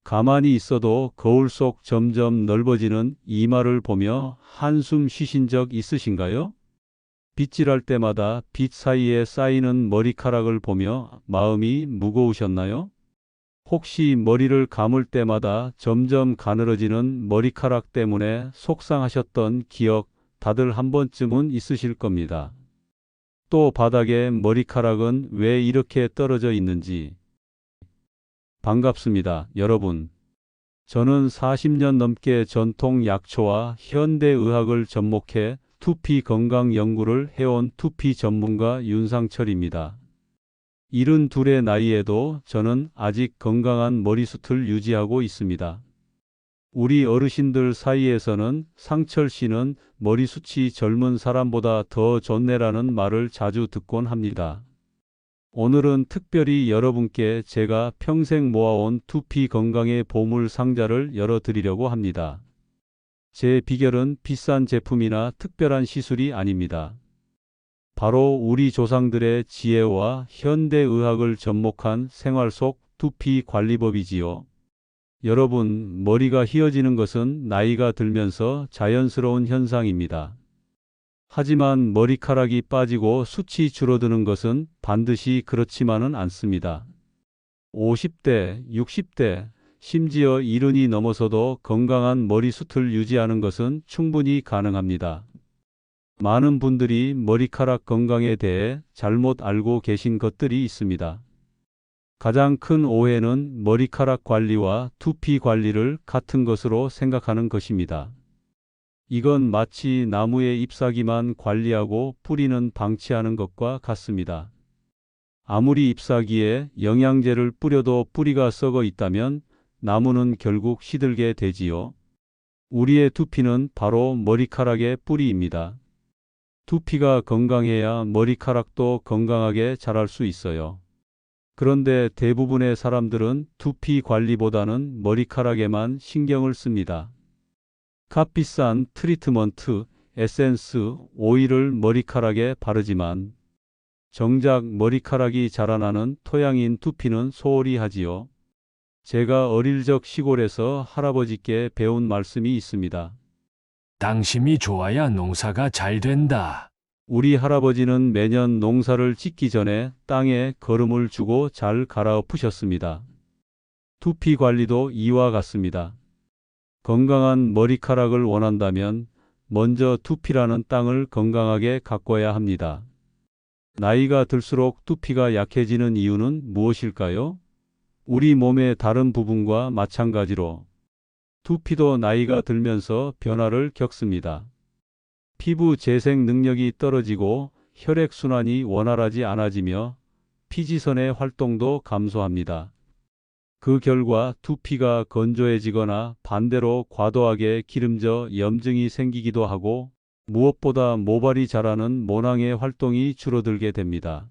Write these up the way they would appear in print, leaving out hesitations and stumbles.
가만히 있어도 거울 속 점점 넓어지는 이마를 보며 한숨 쉬신 적 있으신가요? 빗질할 때마다 빗 사이에 쌓이는 머리카락을 보며 마음이 무거우셨나요? 혹시 머리를 감을 때마다 점점 가늘어지는 머리카락 때문에 속상하셨던 기억 다들 한 번쯤은 있으실 겁니다. 또 바닥에 머리카락은 왜 이렇게 떨어져 있는지. 반갑습니다, 여러분. 저는 40년 넘게 전통 약초와 현대 의학을 접목해 두피 건강 연구를 해온 두피 전문가 윤상철입니다. 72의 나이에도 저는 아직 건강한 머리숱을 유지하고 있습니다. 우리 어르신들 사이에서는 상철 씨는 머리숱이 젊은 사람보다 더 좋네라는 말을 자주 듣곤 합니다. 오늘은 특별히 여러분께 제가 평생 모아온 두피 건강의 보물 상자를 열어드리려고 합니다. 제 비결은 비싼 제품이나 특별한 시술이 아닙니다. 바로 우리 조상들의 지혜와 현대의학을 접목한 생활 속 두피 관리법이지요. 여러분, 머리가 휘어지는 것은 나이가 들면서 자연스러운 현상입니다. 하지만 머리카락이 빠지고 숱이 줄어드는 것은 반드시 그렇지만은 않습니다. 50대, 60대, 심지어 70이 넘어서도 건강한 머리숱을 유지하는 것은 충분히 가능합니다. 많은 분들이 머리카락 건강에 대해 잘못 알고 계신 것들이 있습니다. 가장 큰 오해는 머리카락 관리와 두피 관리를 같은 것으로 생각하는 것입니다. 이건 마치 나무의 잎사귀만 관리하고 뿌리는 방치하는 것과 같습니다. 아무리 잎사귀에 영양제를 뿌려도 뿌리가 썩어 있다면 나무는 결국 시들게 되지요. 우리의 두피는 바로 머리카락의 뿌리입니다. 두피가 건강해야 머리카락도 건강하게 자랄 수 있어요. 그런데 대부분의 사람들은 두피 관리보다는 머리카락에만 신경을 씁니다. 값비싼 트리트먼트, 에센스, 오일을 머리카락에 바르지만 정작 머리카락이 자라나는 토양인 두피는 소홀히 하지요. 제가 어릴 적 시골에서 할아버지께 배운 말씀이 있습니다. 당심이 좋아야 농사가 잘 된다. 우리 할아버지는 매년 농사를 짓기 전에 땅에 거름을 주고 잘 갈아엎으셨습니다. 두피 관리도 이와 같습니다. 건강한 머리카락을 원한다면 먼저 두피라는 땅을 건강하게 가꿔야 합니다. 나이가 들수록 두피가 약해지는 이유는 무엇일까요? 우리 몸의 다른 부분과 마찬가지로 두피도 나이가 들면서 변화를 겪습니다. 피부 재생 능력이 떨어지고 혈액순환이 원활하지 않아지며 피지선의 활동도 감소합니다. 그 결과 두피가 건조해지거나 반대로 과도하게 기름져 염증이 생기기도 하고 무엇보다 모발이 자라는 모낭의 활동이 줄어들게 됩니다.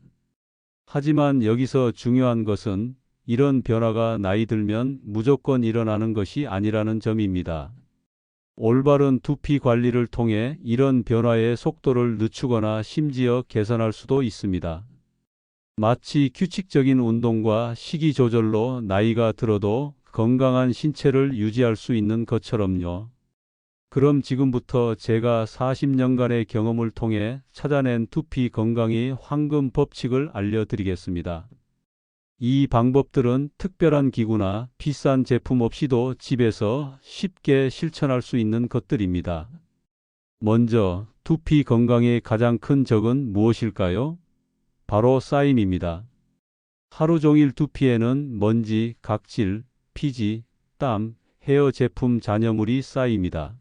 하지만 여기서 중요한 것은 이런 변화가 나이 들면 무조건 일어나는 것이 아니라는 점입니다. 올바른 두피 관리를 통해 이런 변화의 속도를 늦추거나 심지어 개선할 수도 있습니다. 마치 규칙적인 운동과 식이 조절로 나이가 들어도 건강한 신체를 유지할 수 있는 것처럼요. 그럼 지금부터 제가 40년간의 경험을 통해 찾아낸 두피 건강의 황금 법칙을 알려드리겠습니다. 이 방법들은 특별한 기구나 비싼 제품 없이도 집에서 쉽게 실천할 수 있는 것들입니다. 먼저, 두피 건강의 가장 큰 적은 무엇일까요? 바로 쌓임입니다. 하루 종일 두피에는 먼지, 각질, 피지, 땀, 헤어 제품 잔여물이 쌓입니다.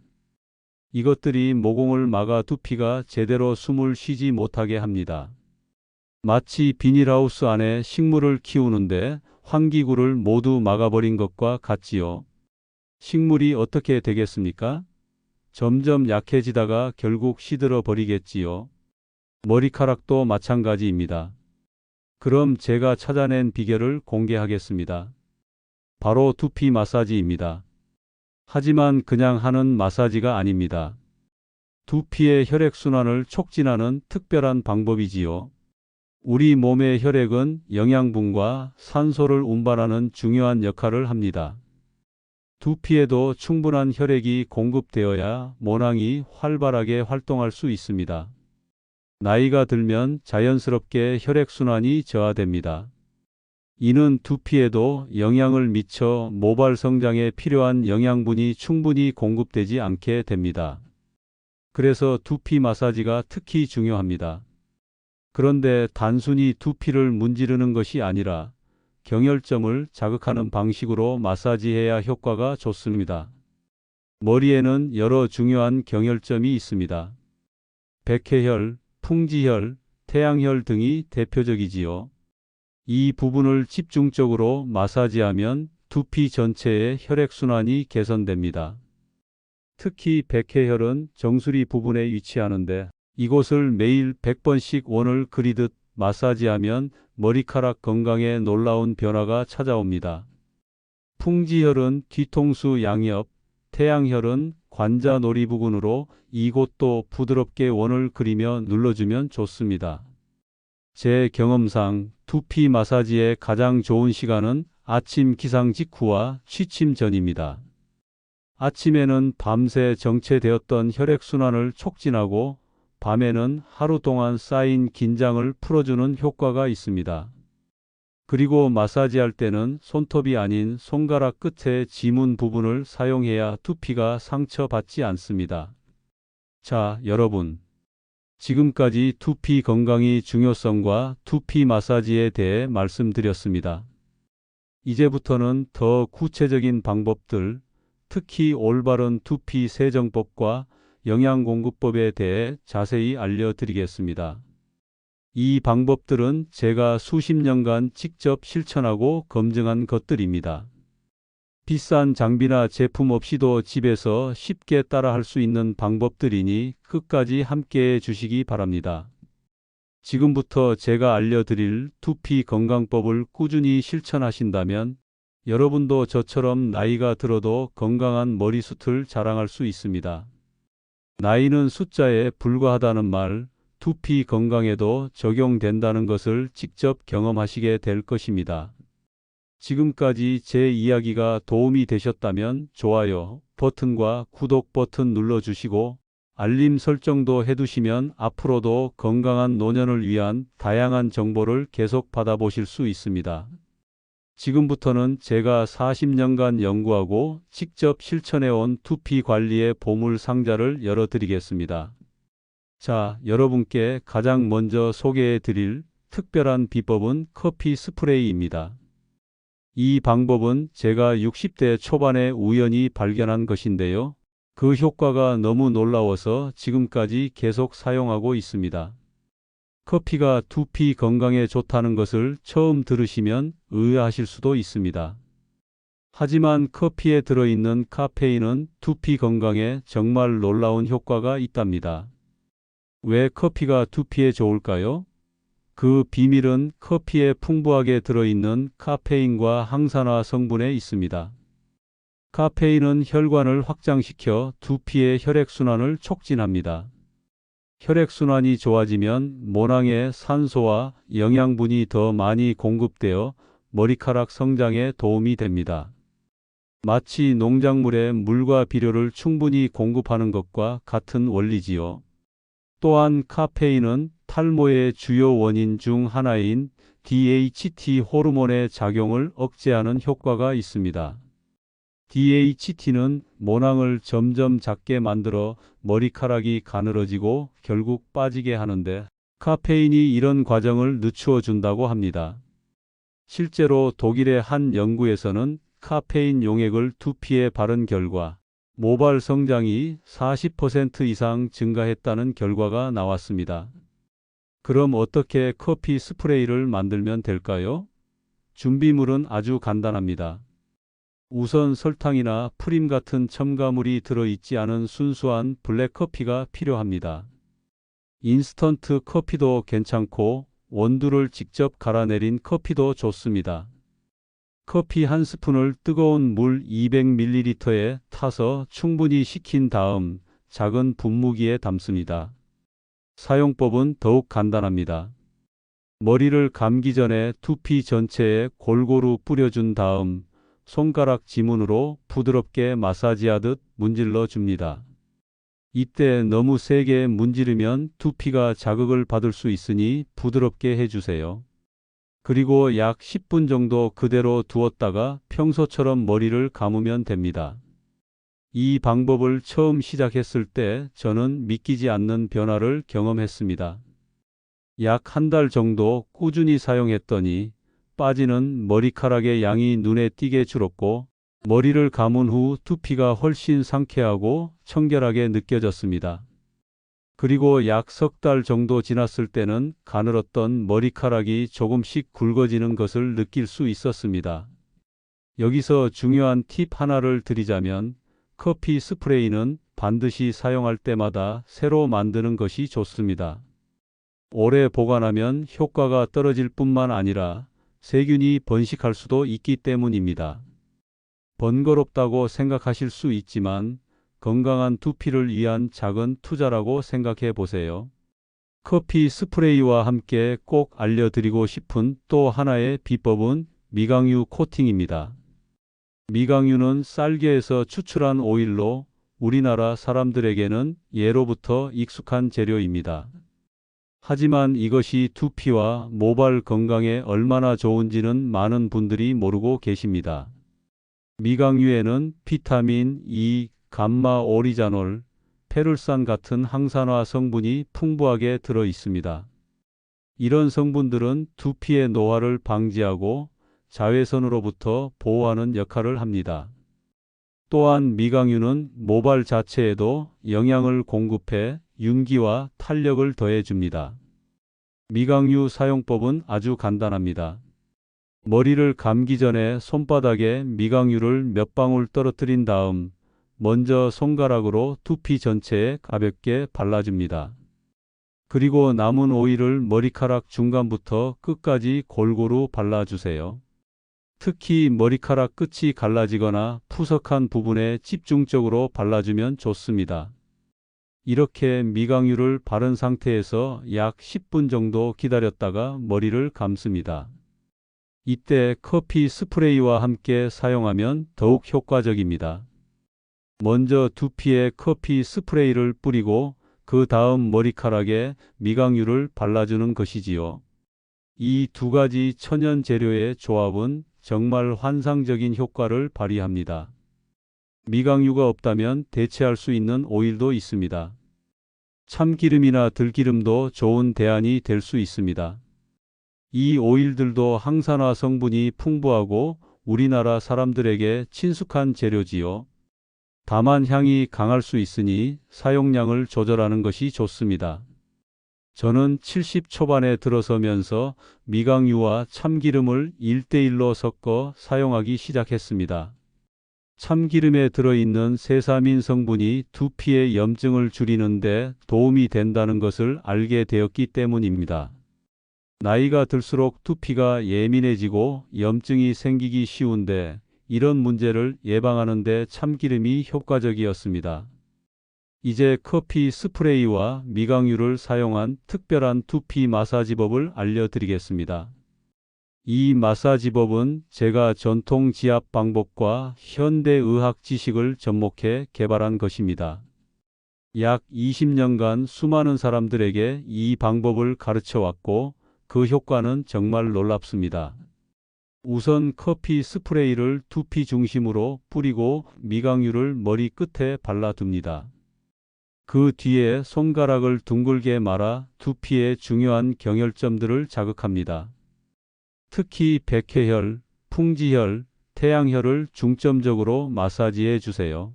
이것들이 모공을 막아 두피가 제대로 숨을 쉬지 못하게 합니다. 마치 비닐하우스 안에 식물을 키우는데 환기구를 모두 막아버린 것과 같지요. 식물이 어떻게 되겠습니까? 점점 약해지다가 결국 시들어 버리겠지요. 머리카락도 마찬가지입니다. 그럼 제가 찾아낸 비결을 공개하겠습니다. 바로 두피 마사지입니다. 하지만 그냥 하는 마사지가 아닙니다. 두피의 혈액순환을 촉진하는 특별한 방법이지요. 우리 몸의 혈액은 영양분과 산소를 운반하는 중요한 역할을 합니다. 두피에도 충분한 혈액이 공급되어야 모낭이 활발하게 활동할 수 있습니다. 나이가 들면 자연스럽게 혈액순환이 저하됩니다. 이는 두피에도 영향을 미쳐 모발 성장에 필요한 영양분이 충분히 공급되지 않게 됩니다. 그래서 두피 마사지가 특히 중요합니다. 그런데 단순히 두피를 문지르는 것이 아니라 경혈점을 자극하는 방식으로 마사지해야 효과가 좋습니다. 머리에는 여러 중요한 경혈점이 있습니다. 백회혈, 풍지혈, 태양혈 등이 대표적이지요. 이 부분을 집중적으로 마사지하면 두피 전체의 혈액순환이 개선됩니다. 특히 백회혈은 정수리 부분에 위치하는데 이곳을 매일 100번씩 원을 그리듯 마사지하면 머리카락 건강에 놀라운 변화가 찾아옵니다. 풍지혈은 뒤통수 양옆, 태양혈은 관자놀이 부근으로 이곳도 부드럽게 원을 그리며 눌러주면 좋습니다. 제 경험상 두피 마사지의 가장 좋은 시간은 아침 기상 직후와 취침 전입니다. 아침에는 밤새 정체되었던 혈액순환을 촉진하고 밤에는 하루 동안 쌓인 긴장을 풀어주는 효과가 있습니다. 그리고 마사지할 때는 손톱이 아닌 손가락 끝의 지문 부분을 사용해야 두피가 상처받지 않습니다. 자, 여러분. 지금까지 두피 건강의 중요성과 두피 마사지에 대해 말씀드렸습니다. 이제부터는 더 구체적인 방법들, 특히 올바른 두피 세정법과 영양공급법에 대해 자세히 알려드리겠습니다. 이 방법들은 제가 수십 년간 직접 실천하고 검증한 것들입니다. 비싼 장비나 제품 없이도 집에서 쉽게 따라할 수 있는 방법들이니 끝까지 함께해 주시기 바랍니다. 지금부터 제가 알려드릴 두피 건강법을 꾸준히 실천하신다면 여러분도 저처럼 나이가 들어도 건강한 머리숱을 자랑할 수 있습니다. 나이는 숫자에 불과하다는 말, 두피 건강에도 적용된다는 것을 직접 경험하시게 될 것입니다. 지금까지 제 이야기가 도움이 되셨다면 좋아요 버튼과 구독 버튼 눌러주시고 알림 설정도 해두시면 앞으로도 건강한 노년을 위한 다양한 정보를 계속 받아보실 수 있습니다. 지금부터는 제가 40년간 연구하고 직접 실천해온 두피 관리의 보물 상자를 열어드리겠습니다. 자, 여러분께 가장 먼저 소개해 드릴 특별한 비법은 커피 스프레이입니다. 이 방법은 제가 60대 초반에 우연히 발견한 것인데요. 그 효과가 너무 놀라워서 지금까지 계속 사용하고 있습니다. 커피가 두피 건강에 좋다는 것을 처음 들으시면 의아하실 수도 있습니다. 하지만 커피에 들어있는 카페인은 두피 건강에 정말 놀라운 효과가 있답니다. 왜 커피가 두피에 좋을까요? 그 비밀은 커피에 풍부하게 들어있는 카페인과 항산화 성분에 있습니다. 카페인은 혈관을 확장시켜 두피의 혈액순환을 촉진합니다. 혈액순환이 좋아지면 모낭에 산소와 영양분이 더 많이 공급되어 머리카락 성장에 도움이 됩니다. 마치 농작물에 물과 비료를 충분히 공급하는 것과 같은 원리지요. 또한 카페인은 탈모의 주요 원인 중 하나인 DHT 호르몬의 작용을 억제하는 효과가 있습니다. DHT는 모낭을 점점 작게 만들어 머리카락이 가늘어지고 결국 빠지게 하는데 카페인이 이런 과정을 늦추어 준다고 합니다. 실제로 독일의 한 연구에서는 카페인 용액을 두피에 바른 결과 모발 성장이 40% 이상 증가했다는 결과가 나왔습니다. 그럼 어떻게 커피 스프레이를 만들면 될까요? 준비물은 아주 간단합니다. 우선 설탕이나 프림 같은 첨가물이 들어있지 않은 순수한 블랙커피가 필요합니다. 인스턴트 커피도 괜찮고 원두를 직접 갈아내린 커피도 좋습니다. 커피 한 스푼을 뜨거운 물 200ml에 타서 충분히 식힌 다음 작은 분무기에 담습니다. 사용법은 더욱 간단합니다. 머리를 감기 전에 두피 전체에 골고루 뿌려준 다음 손가락 지문으로 부드럽게 마사지하듯 문질러 줍니다. 이때 너무 세게 문지르면 두피가 자극을 받을 수 있으니 부드럽게 해주세요. 그리고 약 10분 정도 그대로 두었다가 평소처럼 머리를 감으면 됩니다. 이 방법을 처음 시작했을 때 저는 믿기지 않는 변화를 경험했습니다. 약 한 달 정도 꾸준히 사용했더니 빠지는 머리카락의 양이 눈에 띄게 줄었고 머리를 감은 후 두피가 훨씬 상쾌하고 청결하게 느껴졌습니다. 그리고 약 석 달 정도 지났을 때는 가늘었던 머리카락이 조금씩 굵어지는 것을 느낄 수 있었습니다. 여기서 중요한 팁 하나를 드리자면 커피 스프레이는 반드시 사용할 때마다 새로 만드는 것이 좋습니다. 오래 보관하면 효과가 떨어질 뿐만 아니라 세균이 번식할 수도 있기 때문입니다. 번거롭다고 생각하실 수 있지만 건강한 두피를 위한 작은 투자라고 생각해 보세요. 커피 스프레이와 함께 꼭 알려드리고 싶은 또 하나의 비법은 미강유 코팅입니다. 미강유는 쌀개에서 추출한 오일로 우리나라 사람들에게는 예로부터 익숙한 재료입니다. 하지만 이것이 두피와 모발 건강에 얼마나 좋은지는 많은 분들이 모르고 계십니다. 미강유에는 비타민 E, 감마 오리자놀, 페룰산 같은 항산화 성분이 풍부하게 들어 있습니다. 이런 성분들은 두피의 노화를 방지하고 자외선으로부터 보호하는 역할을 합니다. 또한 미강유는 모발 자체에도 영양을 공급해 윤기와 탄력을 더해줍니다. 미강유 사용법은 아주 간단합니다. 머리를 감기 전에 손바닥에 미강유를 몇 방울 떨어뜨린 다음 먼저 손가락으로 두피 전체에 가볍게 발라줍니다. 그리고 남은 오일을 머리카락 중간부터 끝까지 골고루 발라주세요. 특히 머리카락 끝이 갈라지거나 푸석한 부분에 집중적으로 발라주면 좋습니다. 이렇게 미강유를 바른 상태에서 약 10분 정도 기다렸다가 머리를 감습니다. 이때 커피 스프레이와 함께 사용하면 더욱 효과적입니다. 먼저 두피에 커피 스프레이를 뿌리고 그 다음 머리카락에 미강유를 발라주는 것이지요. 이 두 가지 천연 재료의 조합은 정말 환상적인 효과를 발휘합니다. 미강유가 없다면 대체할 수 있는 오일도 있습니다. 참기름이나 들기름도 좋은 대안이 될 수 있습니다. 이 오일들도 항산화 성분이 풍부하고 우리나라 사람들에게 친숙한 재료지요. 다만 향이 강할 수 있으니 사용량을 조절하는 것이 좋습니다. 저는 70 초반에 들어서면서 미강유와 참기름을 1대1로 섞어 사용하기 시작했습니다. 참기름에 들어있는 세사민 성분이 두피의 염증을 줄이는 데 도움이 된다는 것을 알게 되었기 때문입니다. 나이가 들수록 두피가 예민해지고 염증이 생기기 쉬운데 이런 문제를 예방하는 데 참기름이 효과적이었습니다. 이제 커피 스프레이와 미강유를 사용한 특별한 두피 마사지법을 알려드리겠습니다. 이 마사지법은 제가 전통 지압 방법과 현대의학 지식을 접목해 개발한 것입니다. 약 20년간 수많은 사람들에게 이 방법을 가르쳐 왔고 그 효과는 정말 놀랍습니다. 우선 커피 스프레이를 두피 중심으로 뿌리고 미강유를 머리 끝에 발라둡니다. 그 뒤에 손가락을 둥글게 말아 두피의 중요한 경혈점들을 자극합니다. 특히 백회혈, 풍지혈, 태양혈을 중점적으로 마사지해 주세요.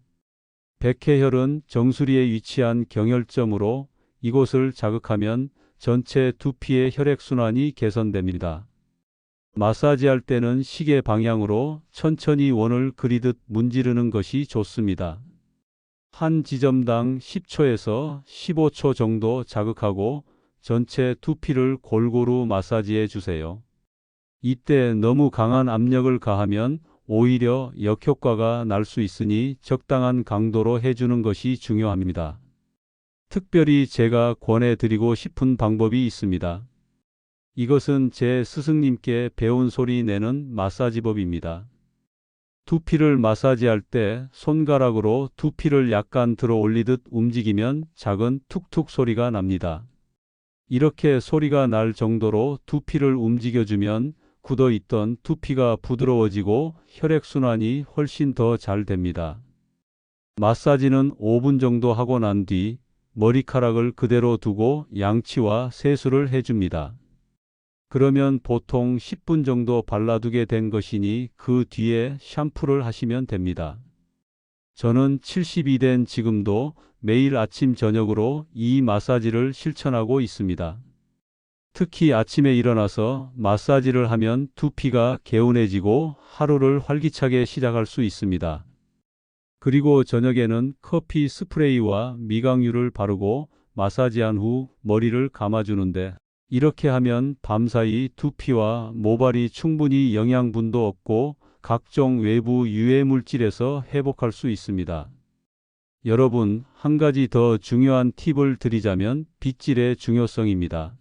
백회혈은 정수리에 위치한 경혈점으로 이곳을 자극하면 전체 두피의 혈액순환이 개선됩니다. 마사지할 때는 시계 방향으로 천천히 원을 그리듯 문지르는 것이 좋습니다. 한 지점당 10초에서 15초 정도 자극하고 전체 두피를 골고루 마사지해 주세요. 이때 너무 강한 압력을 가하면 오히려 역효과가 날 수 있으니 적당한 강도로 해주는 것이 중요합니다. 특별히 제가 권해드리고 싶은 방법이 있습니다. 이것은 제 스승님께 배운 소리 내는 마사지법입니다. 두피를 마사지할 때 손가락으로 두피를 약간 들어 올리듯 움직이면 작은 툭툭 소리가 납니다. 이렇게 소리가 날 정도로 두피를 움직여주면 굳어있던 두피가 부드러워지고 혈액순환이 훨씬 더 잘 됩니다. 마사지는 5분 정도 하고 난 뒤 머리카락을 그대로 두고 양치와 세수를 해줍니다. 그러면 보통 10분 정도 발라두게 된 것이니 그 뒤에 샴푸를 하시면 됩니다. 저는 70이 된 지금도 매일 아침 저녁으로 이 마사지를 실천하고 있습니다. 특히 아침에 일어나서 마사지를 하면 두피가 개운해지고 하루를 활기차게 시작할 수 있습니다. 그리고 저녁에는 커피 스프레이와 미강유를 바르고 마사지한 후 머리를 감아주는데, 이렇게 하면 밤사이 두피와 모발이 충분히 영양분도 얻고 각종 외부 유해 물질에서 회복할 수 있습니다. 여러분, 한 가지 더 중요한 팁을 드리자면 빗질의 중요성입니다.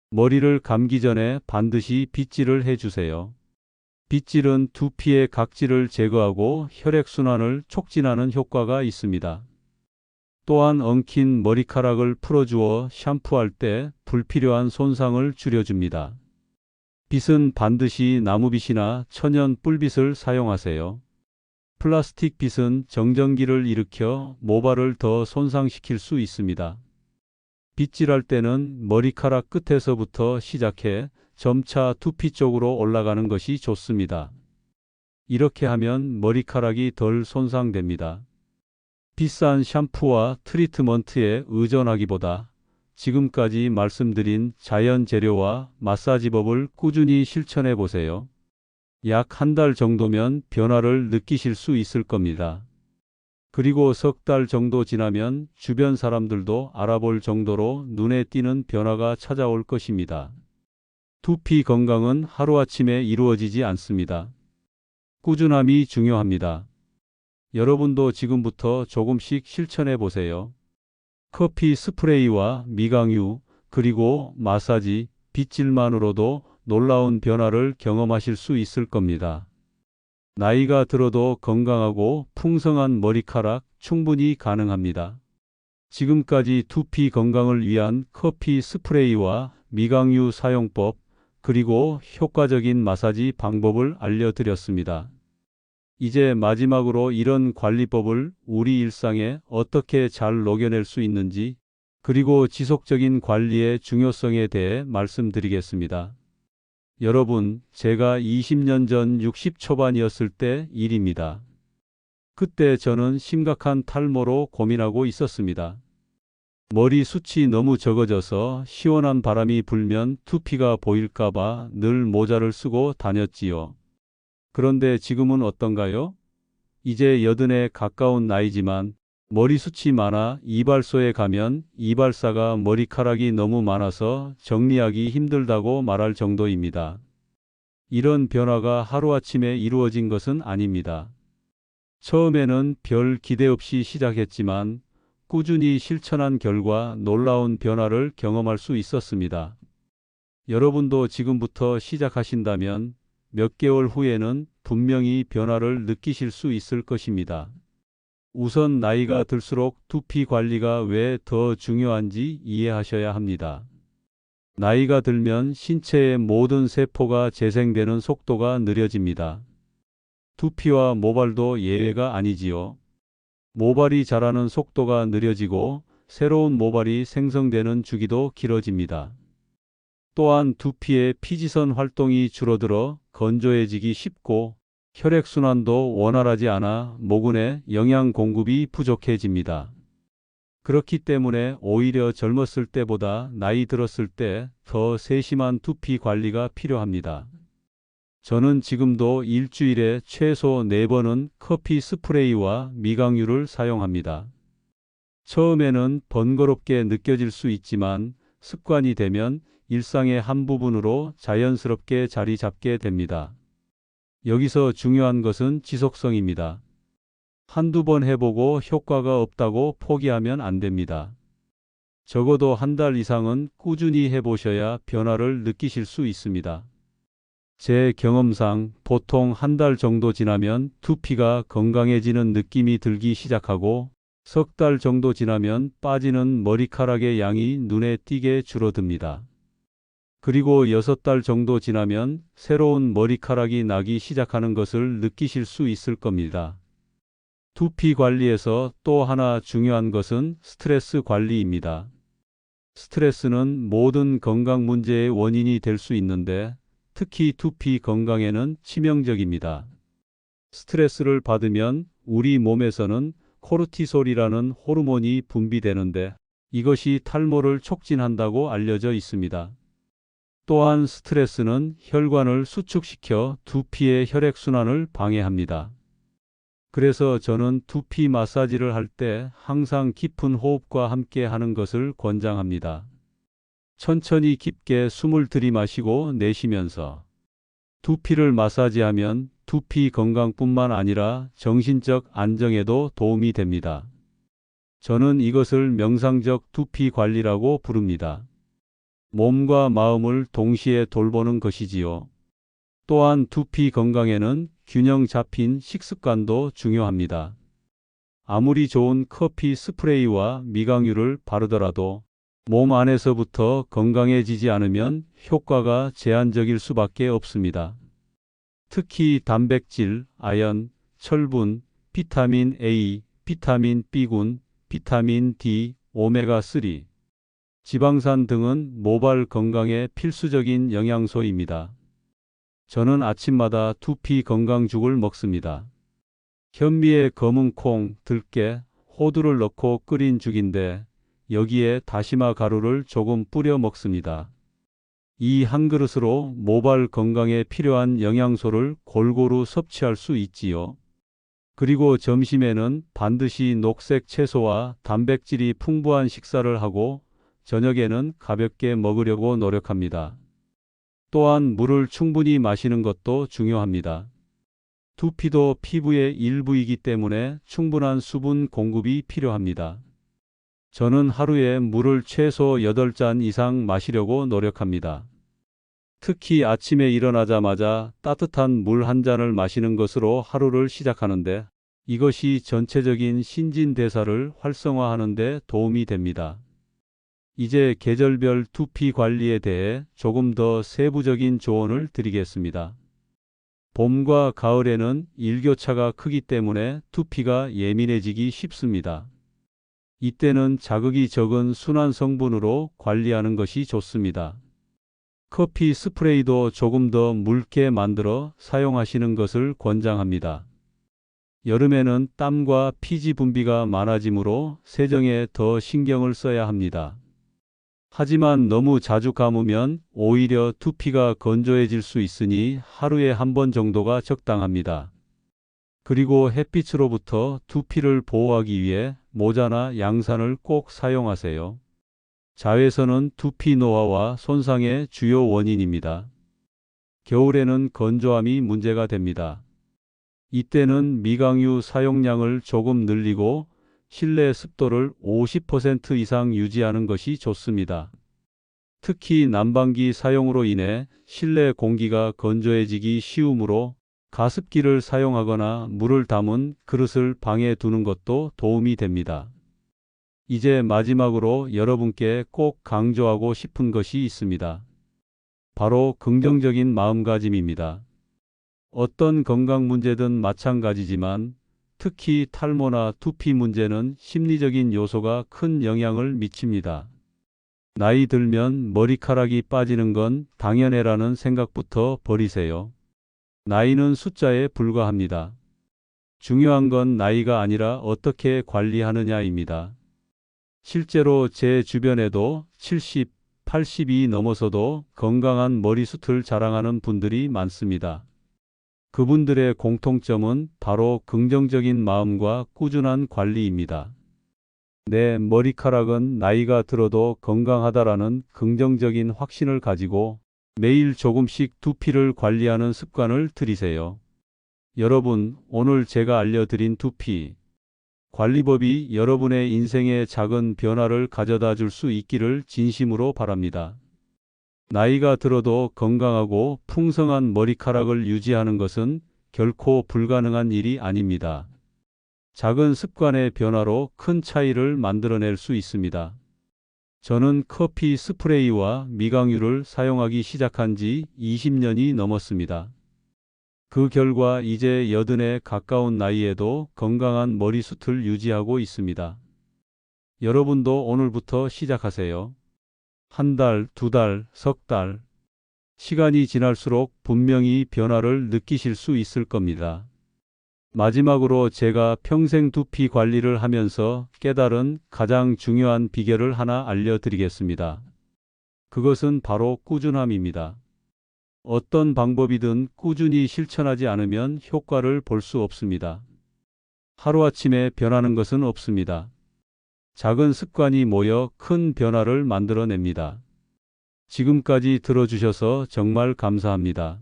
머리를 감기 전에 반드시 빗질을 해주세요. 빗질은 두피의 각질을 제거하고 혈액순환을 촉진하는 효과가 있습니다. 또한 엉킨 머리카락을 풀어주어 샴푸할 때 불필요한 손상을 줄여줍니다. 빗은 반드시 나무빗이나 천연 뿔빗을 사용하세요. 플라스틱 빗은 정전기를 일으켜 모발을 더 손상시킬 수 있습니다. 빗질할 때는 머리카락 끝에서부터 시작해 점차 두피 쪽으로 올라가는 것이 좋습니다. 이렇게 하면 머리카락이 덜 손상됩니다. 비싼 샴푸와 트리트먼트에 의존하기보다 지금까지 말씀드린 자연 재료와 마사지법을 꾸준히 실천해 보세요. 약 한 달 정도면 변화를 느끼실 수 있을 겁니다. 그리고 석 달 정도 지나면 주변 사람들도 알아볼 정도로 눈에 띄는 변화가 찾아올 것입니다. 두피 건강은 하루아침에 이루어지지 않습니다. 꾸준함이 중요합니다. 여러분도 지금부터 조금씩 실천해 보세요. 커피 스프레이와 미강유, 그리고 마사지, 빗질만으로도 놀라운 변화를 경험하실 수 있을 겁니다. 나이가 들어도 건강하고 풍성한 머리카락 충분히 가능합니다. 지금까지 두피 건강을 위한 커피 스프레이와 미강유 사용법, 그리고 효과적인 마사지 방법을 알려드렸습니다. 이제 마지막으로 이런 관리법을 우리 일상에 어떻게 잘 녹여낼 수 있는지, 그리고 지속적인 관리의 중요성에 대해 말씀드리겠습니다. 여러분, 제가 20년 전 60 초반이었을 때 일입니다. 그때 저는 심각한 탈모로 고민하고 있었습니다. 머리숱이 너무 적어져서 시원한 바람이 불면 두피가 보일까봐 늘 모자를 쓰고 다녔지요. 그런데 지금은 어떤가요? 이제 80에 가까운 나이지만 머리숱이 많아 이발소에 가면 이발사가 머리카락이 너무 많아서 정리하기 힘들다고 말할 정도입니다. 이런 변화가 하루아침에 이루어진 것은 아닙니다. 처음에는 별 기대 없이 시작했지만 꾸준히 실천한 결과 놀라운 변화를 경험할 수 있었습니다. 여러분도 지금부터 시작하신다면 몇 개월 후에는 분명히 변화를 느끼실 수 있을 것입니다. 우선 나이가 들수록 두피 관리가 왜 더 중요한지 이해하셔야 합니다. 나이가 들면 신체의 모든 세포가 재생되는 속도가 느려집니다. 두피와 모발도 예외가 아니지요. 모발이 자라는 속도가 느려지고 새로운 모발이 생성되는 주기도 길어집니다. 또한 두피의 피지선 활동이 줄어들어 건조해지기 쉽고 혈액순환도 원활하지 않아 모근에 영양 공급이 부족해집니다. 그렇기 때문에 오히려 젊었을 때보다 나이 들었을 때 더 세심한 두피 관리가 필요합니다. 저는 지금도 일주일에 최소 4번은 커피 스프레이와 미강유를 사용합니다. 처음에는 번거롭게 느껴질 수 있지만 습관이 되면 일상의 한 부분으로 자연스럽게 자리 잡게 됩니다. 여기서 중요한 것은 지속성입니다. 한두 번 해보고 효과가 없다고 포기하면 안 됩니다. 적어도 한 달 이상은 꾸준히 해보셔야 변화를 느끼실 수 있습니다. 제 경험상 보통 한 달 정도 지나면 두피가 건강해지는 느낌이 들기 시작하고 석 달 정도 지나면 빠지는 머리카락의 양이 눈에 띄게 줄어듭니다. 그리고 6달 정도 지나면 새로운 머리카락이 나기 시작하는 것을 느끼실 수 있을 겁니다. 두피 관리에서 또 하나 중요한 것은 스트레스 관리입니다. 스트레스는 모든 건강 문제의 원인이 될 수 있는데 특히 두피 건강에는 치명적입니다. 스트레스를 받으면 우리 몸에서는 코르티솔이라는 호르몬이 분비되는데 이것이 탈모를 촉진한다고 알려져 있습니다. 또한 스트레스는 혈관을 수축시켜 두피의 혈액순환을 방해합니다. 그래서 저는 두피 마사지를 할 때 항상 깊은 호흡과 함께 하는 것을 권장합니다. 천천히 깊게 숨을 들이마시고 내쉬면서 두피를 마사지하면 두피 건강뿐만 아니라 정신적 안정에도 도움이 됩니다. 저는 이것을 명상적 두피 관리라고 부릅니다. 몸과 마음을 동시에 돌보는 것이지요. 또한 두피 건강에는 균형 잡힌 식습관도 중요합니다. 아무리 좋은 커피 스프레이와 미강유를 바르더라도 몸 안에서부터 건강해지지 않으면 효과가 제한적일 수밖에 없습니다. 특히 단백질, 아연, 철분, 비타민 A, 비타민 B군, 비타민 D, 오메가3, 지방산 등은 모발 건강에 필수적인 영양소입니다. 저는 아침마다 두피 건강죽을 먹습니다. 현미에 검은 콩, 들깨, 호두를 넣고 끓인 죽인데 여기에 다시마 가루를 조금 뿌려 먹습니다. 이 한 그릇으로 모발 건강에 필요한 영양소를 골고루 섭취할 수 있지요. 그리고 점심에는 반드시 녹색 채소와 단백질이 풍부한 식사를 하고 저녁에는 가볍게 먹으려고 노력합니다. 또한 물을 충분히 마시는 것도 중요합니다. 두피도 피부의 일부이기 때문에 충분한 수분 공급이 필요합니다. 저는 하루에 물을 최소 8잔 이상 마시려고 노력합니다. 특히 아침에 일어나자마자 따뜻한 물 한 잔을 마시는 것으로 하루를 시작하는데 이것이 전체적인 신진대사를 활성화하는 데 도움이 됩니다. 이제 계절별 두피 관리에 대해 조금 더 세부적인 조언을 드리겠습니다. 봄과 가을에는 일교차가 크기 때문에 두피가 예민해지기 쉽습니다. 이때는 자극이 적은 순한 성분으로 관리하는 것이 좋습니다. 커피 스프레이도 조금 더 묽게 만들어 사용하시는 것을 권장합니다. 여름에는 땀과 피지 분비가 많아지므로 세정에 더 신경을 써야 합니다. 하지만 너무 자주 감으면 오히려 두피가 건조해질 수 있으니 하루에 한 번 정도가 적당합니다. 그리고 햇빛으로부터 두피를 보호하기 위해 모자나 양산을 꼭 사용하세요. 자외선은 두피 노화와 손상의 주요 원인입니다. 겨울에는 건조함이 문제가 됩니다. 이때는 미강유 사용량을 조금 늘리고 실내 습도를 50% 이상 유지하는 것이 좋습니다. 특히 난방기 사용으로 인해 실내 공기가 건조해지기 쉬우므로 가습기를 사용하거나 물을 담은 그릇을 방에 두는 것도 도움이 됩니다. 이제 마지막으로 여러분께 꼭 강조하고 싶은 것이 있습니다. 바로 긍정적인 마음가짐입니다. 어떤 건강 문제든 마찬가지지만 특히 탈모나 두피 문제는 심리적인 요소가 큰 영향을 미칩니다. 나이 들면 머리카락이 빠지는 건 당연해라는 생각부터 버리세요. 나이는 숫자에 불과합니다. 중요한 건 나이가 아니라 어떻게 관리하느냐입니다. 실제로 제 주변에도 70, 80이 넘어서도 건강한 머리숱을 자랑하는 분들이 많습니다. 그분들의 공통점은 바로 긍정적인 마음과 꾸준한 관리입니다. 내 머리카락은 나이가 들어도 건강하다라는 긍정적인 확신을 가지고 매일 조금씩 두피를 관리하는 습관을 들이세요. 여러분, 오늘 제가 알려드린 두피 관리법이 여러분의 인생에 작은 변화를 가져다 줄 수 있기를 진심으로 바랍니다. 나이가 들어도 건강하고 풍성한 머리카락을 유지하는 것은 결코 불가능한 일이 아닙니다. 작은 습관의 변화로 큰 차이를 만들어낼 수 있습니다. 저는 커피 스프레이와 미강유를 사용하기 시작한 지 20년이 넘었습니다. 그 결과 이제 80에 가까운 나이에도 건강한 머리숱을 유지하고 있습니다. 여러분도 오늘부터 시작하세요. 한 달, 두 달, 석 달. 시간이 지날수록 분명히 변화를 느끼실 수 있을 겁니다. 마지막으로 제가 평생 두피 관리를 하면서 깨달은 가장 중요한 비결을 하나 알려드리겠습니다. 그것은 바로 꾸준함입니다. 어떤 방법이든 꾸준히 실천하지 않으면 효과를 볼 수 없습니다. 하루아침에 변하는 것은 없습니다. 작은 습관이 모여 큰 변화를 만들어냅니다. 지금까지 들어주셔서 정말 감사합니다.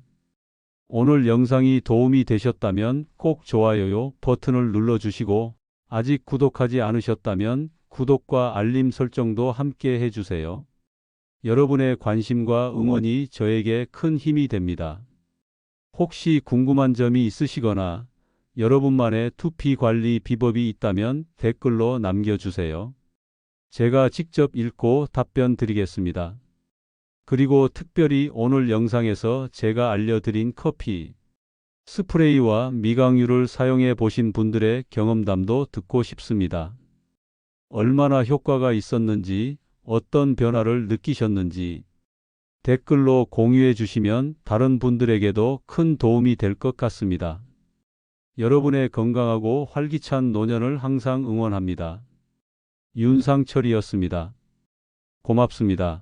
오늘 영상이 도움이 되셨다면 꼭 좋아요 버튼을 눌러주시고 아직 구독하지 않으셨다면 구독과 알림 설정도 함께 해주세요. 여러분의 관심과 응원이 저에게 큰 힘이 됩니다. 혹시 궁금한 점이 있으시거나 여러분만의 두피 관리 비법이 있다면 댓글로 남겨주세요. 제가 직접 읽고 답변 드리겠습니다. 그리고 특별히 오늘 영상에서 제가 알려드린 커피, 스프레이와 미강유를 사용해 보신 분들의 경험담도 듣고 싶습니다. 얼마나 효과가 있었는지, 어떤 변화를 느끼셨는지 댓글로 공유해 주시면 다른 분들에게도 큰 도움이 될 것 같습니다. 여러분의 건강하고 활기찬 노년을 항상 응원합니다. 윤상철이었습니다. 고맙습니다.